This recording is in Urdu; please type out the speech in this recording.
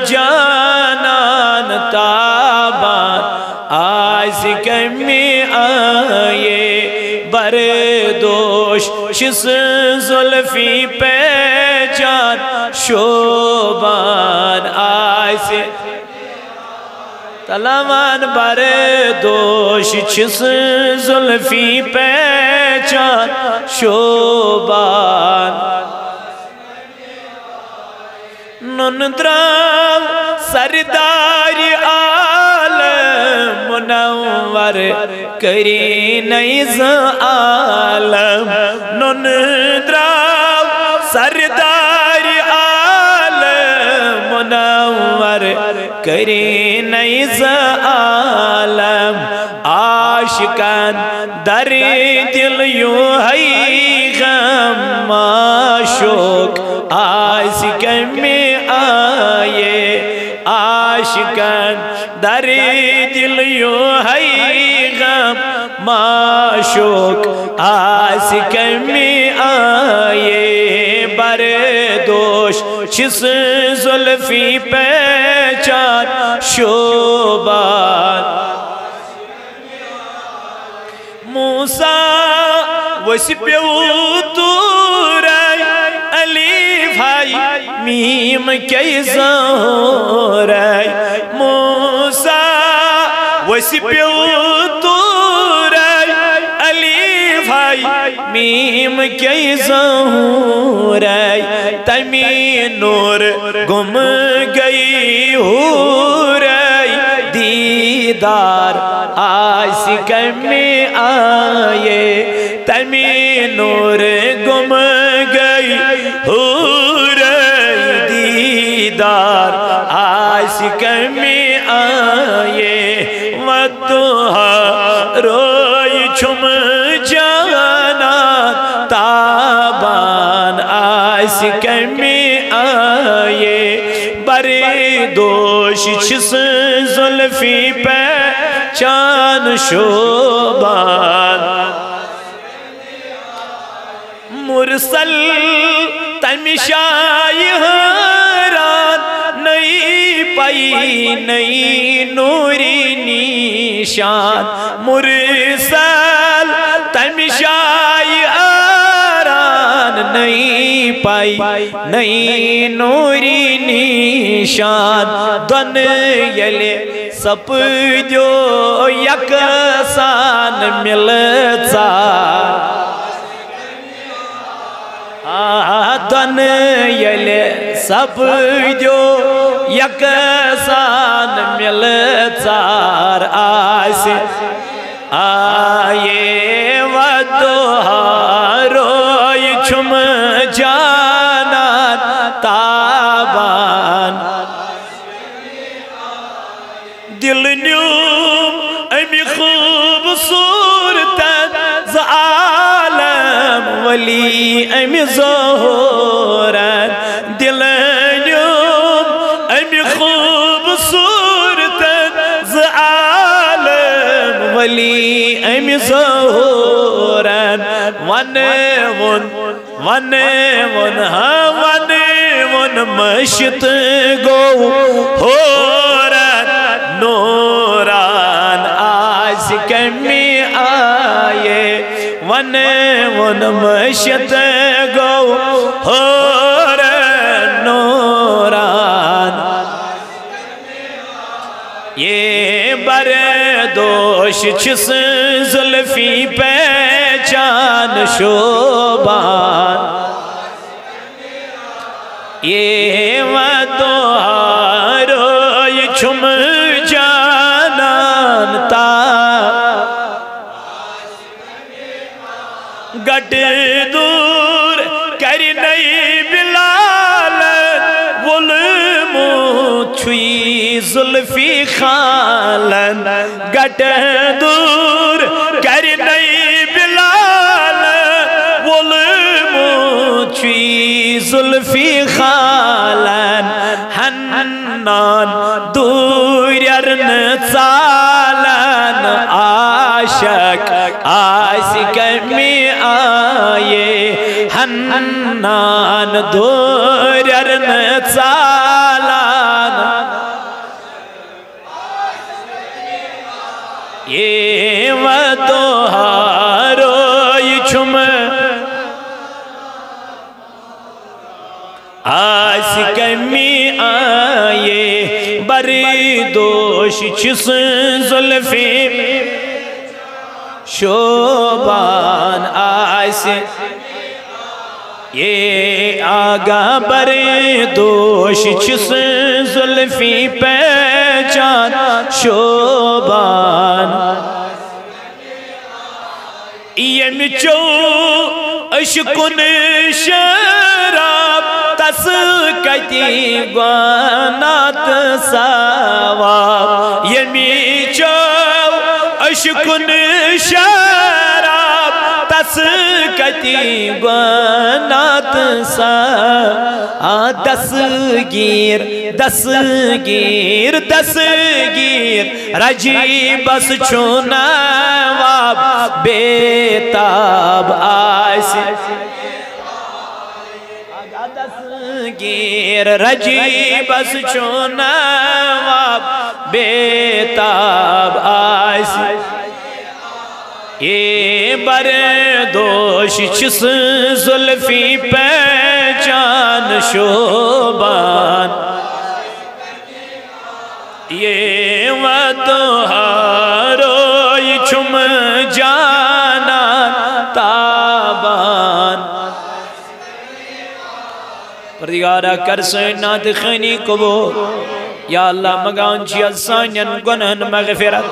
جانان تابان آز کمی آئے بردوش شس زلفی پہچان شوبان آز تلاوان بردوش شس زلفی پہچان شوبان نندرام سردار عالم منور کری نیز عالم نندرام سردار عالم منور کری نیز عالم عاشقان در دل یوں ہے غم معشوق آز کمی آئے عاشقان در دل یوں ہے غم معشوق آز کمی آئے بردوش شس زلفی پہچان شوبان موسیٰ وسی پیوتور علیف ہے میم کی زہور موسیٰ وسی پیوتور علیف ہے میم کی زہور تمی نور گم گئی ہور دیدار آج کمی آئے تمی نور گم گئی ہور دیدار آج کمی آئے وَدُّہا روئی چھم جانا تابان آج کمی آئے بردوش شس زلفی پہچان شوبان مرسل تمشائی حیران نئی پائی نئی نوری نیشان مرسل تمشائی حیران نئی پائی نئی نوری نیشان دن یلے سپ جو یکسان ملتا دن یلے سپ جو یکسان ملتا آس آئے وَدُّہا روئی چھم جانان تابان دل نیوم امی خوبصورتن ز عالم ولی امی ظہورن دل نیوم امی خوبصورتن ز عالم ولی امی ظہورن ون مشت گو ہورن نوران آج کمی آئے ون مشت گو ہورن نوران یہ بردوش چھس زلفی پہچان شوبان یہ وَدُّہا روئی چھم جانان تا گٹ دور کری نئی بلال ظلمو چھوئی زلفی خالن گٹ دور کری نئی بلال ظلمو چھوئی زلفی خالن حنان دورن ژالن عاشق آس کمی آئے حنان دورن ژالن دوش چس زلفی شوبان آئیسے یہ آگاہ برے دوش چس زلفی پہچان شوبان یم چو اشکن شراب تس کتی گوانات سواب یمی چو اشکن شراب تس کتی گوانات سواب دسگیر دسگیر دسگیر رجی بس چونا واب بیتاب آئیسی دسگیر رجی بس چونا واب بیتاب آئیسی یہ بردوش چس زلفی پہچان شوبان یہ وطہاروی چھم جانا تابان پردگارہ کرسے نات خینی قبول یا اللہ مگان چی السانین گنہن مغفرت